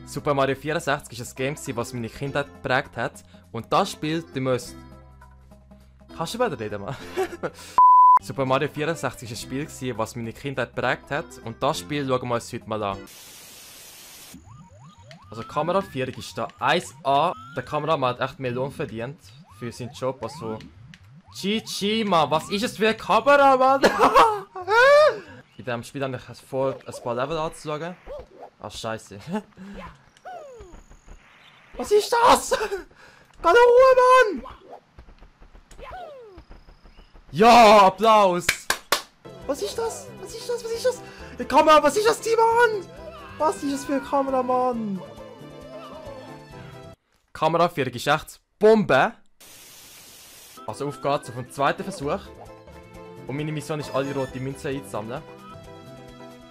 Super Mario 64 war ein Game, das meine Kindheit geprägt hat. Und das Spiel, du musst... Kannst du weiterreden, Mann? Super Mario 64 war ein Spiel, das meine Kindheit geprägt hat. Und das Spiel schauen wir uns heute mal an. Also Kameraführung ist da 1A. Der Kameramann hat echt Millionen verdient für seinen Job. Also... GG, Mann, was ist es für eine Kamera, Mann? In diesem Spiel habe ich vor, ein paar Level anzuschauen. Ah, scheiße. Was ist das? Geh Ruhe, Mann! Ja, Applaus! Was ist das? Was ist das? Was ist das? Die Kamera, was ist das, Mann? Was ist das für eine Kamera, Mann? Kameraführung ist echt Bombe. Also auf geht's auf den zweiten Versuch. Und meine Mission ist, alle rote Münzen einzusammeln.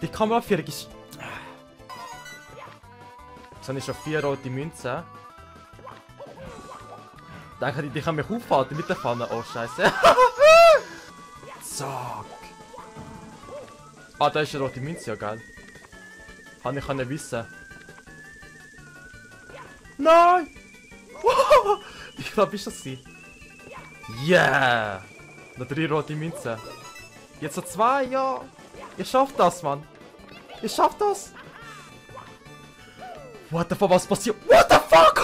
Die Kameraführung ist... Jetzt habe ich schon 4 rote Münzen. Denke ich, die kann mich aufhalten mit der Pfanne. Oh, scheiße. Zack. Ah, da ist eine rote Münze, ja geil. Kann ich nicht wissen. Nein! Ich glaube, ist das sie. Yeah! Noch 3 rote Münzen. Jetzt noch 2, ja! Ihr schafft das, Mann! Ihr schafft das! What the fuck, was passiert? What the fuck?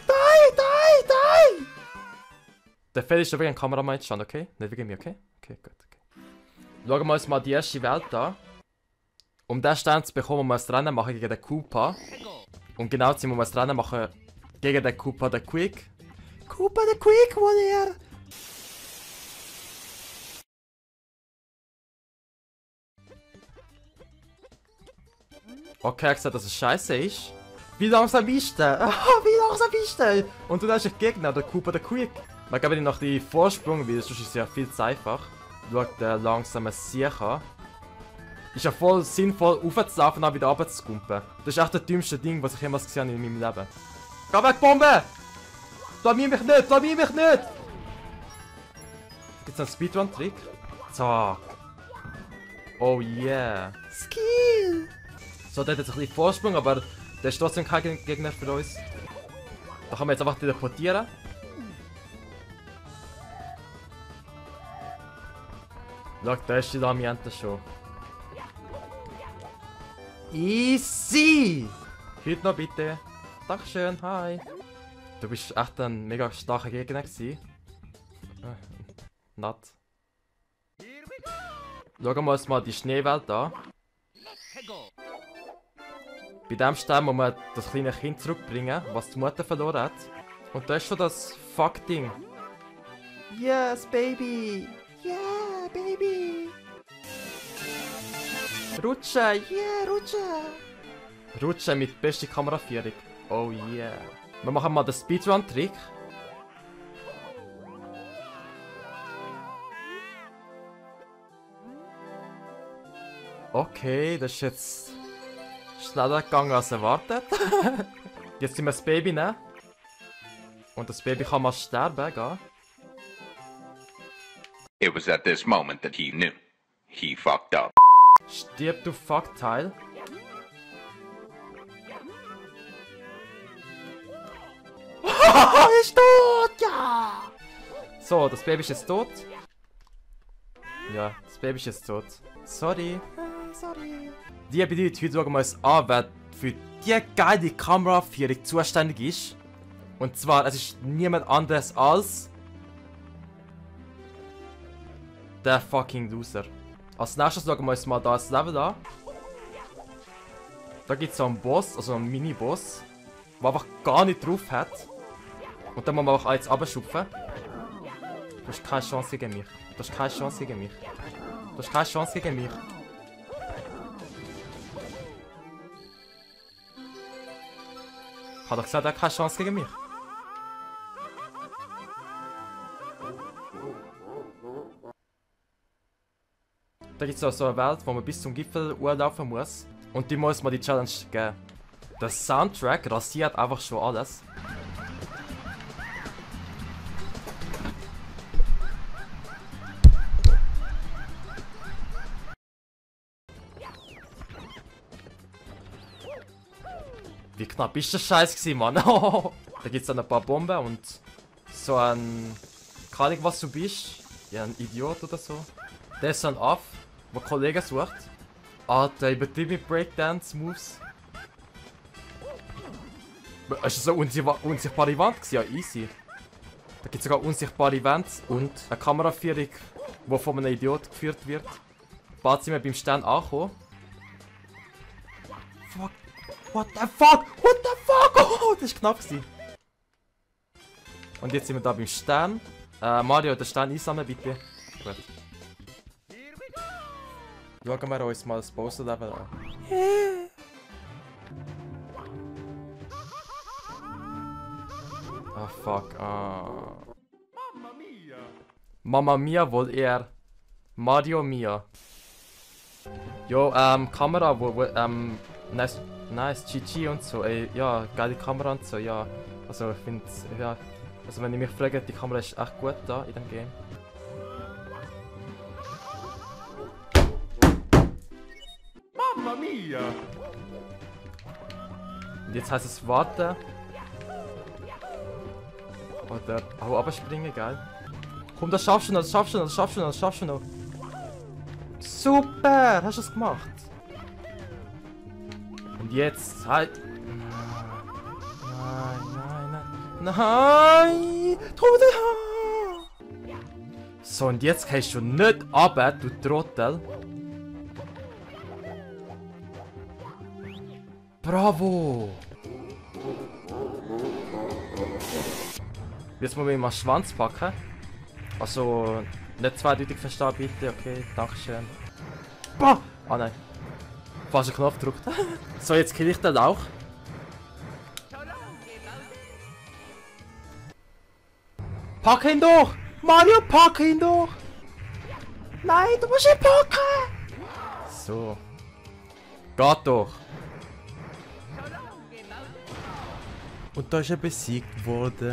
Die! Der Feld ist wegen dem Kameramann jetzt schon, okay? Nicht wegen mir, okay? Okay, gut, okay. Schauen wir uns mal die erste Welt an. Um diesen Stern zu bekommen, muss man ein Rennen machen gegen den Koopa. Und genau zu muss man ein Rennen machen gegen den Koopa, den Quick. Koopa, der Quick, Warrior! Okay, er hat gesagt, dass es scheiße ist. Wie langsam bist du? Wie langsam bist du? Und du hast einen Gegner, der Koopa, der Quick. Man gebe dir noch die Vorsprung, weil sonst ist es ja viel zu einfach. Schau der langsame Siecher. Ist ja voll sinnvoll, aufzulaufen und dann wieder runterzukumpen. Das ist echt das dümmste Ding, was ich jemals gesehen habe in meinem Leben. Geh weg, Bombe! Blamier mich nicht! Blamier mich nicht! Gibt's einen Speedrun-Trick? Zack. Oh yeah. Skill! So, der hat jetzt ein bisschen Vorsprung, aber der ist trotzdem kein Gegner für uns. Da kann man jetzt einfach teleportieren. Schau, da ist die Lamiente schon. Easy! Heute noch bitte. Dankeschön, hi. Du bist echt ein mega starker Gegner gewesen. Not. Schauen wir uns mal die Schneewelt an. Bei diesem Stern muss man das kleine Kind zurückbringen, was die Mutter verloren hat. Und da ist schon das Fuck-Ding. Yes, baby! Yeah, baby! Rutschen! Yeah, rutschen! Rutschen mit bester Kameraführung. Oh yeah. Wir machen mal den Speedrun-Trick. Okay, das ist jetzt schneller gegangen als erwartet. Jetzt sind wir das Baby nehmen. Und das Baby kann mal sterben, gell? It was at this moment that he knew. He fucked up. Stirb, du Fuckteil. Ist tot, ja! So, das Baby ist jetzt tot. Ja, das Baby ist jetzt tot. Sorry. Sorry. Liebe Leute, heute schauen wir uns an, wer für die geile Kameraführung zuständig ist. Und zwar, es ist niemand anderes als... der fucking Loser. Als nächstes schauen wir uns mal da das Level an. Da gibt es so einen Boss, also einen Mini-Boss, der einfach gar nicht drauf hat. Und dann muss man auch alles runterschupfen. Du hast keine Chance gegen mich. Du hast keine Chance gegen mich. Du hast keine Chance gegen mich. Ich habe doch gesagt, er hat keine Chance gegen mich. Da gibt es auch so eine Welt, wo man bis zum Gipfel laufen muss. Und die muss man die Challenge geben. Der Soundtrack rasiert einfach schon alles. Wie knapp ist das Scheiß gewesen, Mann? Da gibt's dann ein paar Bomben und so ein... Keine Ahnung, was du bist. Ja, ein Idiot oder so. Der ist so ein Aff, der Kollegen sucht. Alter, übertrieben mit Breakdance-Moves. Ist das so eine unsichtbare Wand gewesen? Ja, easy. Da gibt es sogar unsichtbare Wände und eine Kameraführung, die von einem Idiot geführt wird. Bald sind wir beim Stern angekommen. Fuck. What the fuck? What the fuck? Oh, das war knapp gewesen. Und jetzt sind wir da beim Stern. Mario, den Stern einsammeln, bitte. Gut. Schauen wir uns mal das Poster-Level an. Ah, fuck. Mamma Mia wohl eher Mario Mia. Jo, Kamera, nice GG und so, ey, ja, geile Kamera und so, ja. Also, ich finde, ja, also wenn ich mich frage, die Kamera ist echt gut da in dem Game. Mamma mia! Und jetzt heißt es warten. Oder auch abspringen, geil. Komm, das schaffst du noch, das schaffst du noch, das schaffst du noch, das schaffst du noch. Super, hast du es gemacht. Und jetzt halt. Nein. So, und jetzt kannst du nicht runter, du Trottel. Bravo! Jetzt muss ich mal Schwanz packen. Also, nicht zweideutig verstehen, bitte. Okay, dankeschön. Bah! Ah nein. Falscher Knopf gedrückt. So, jetzt kill ich den auch. Pack ihn doch! Mario, pack ihn doch! Nein, du musst ihn packen! So. Geht doch! Und da ist er besiegt worden.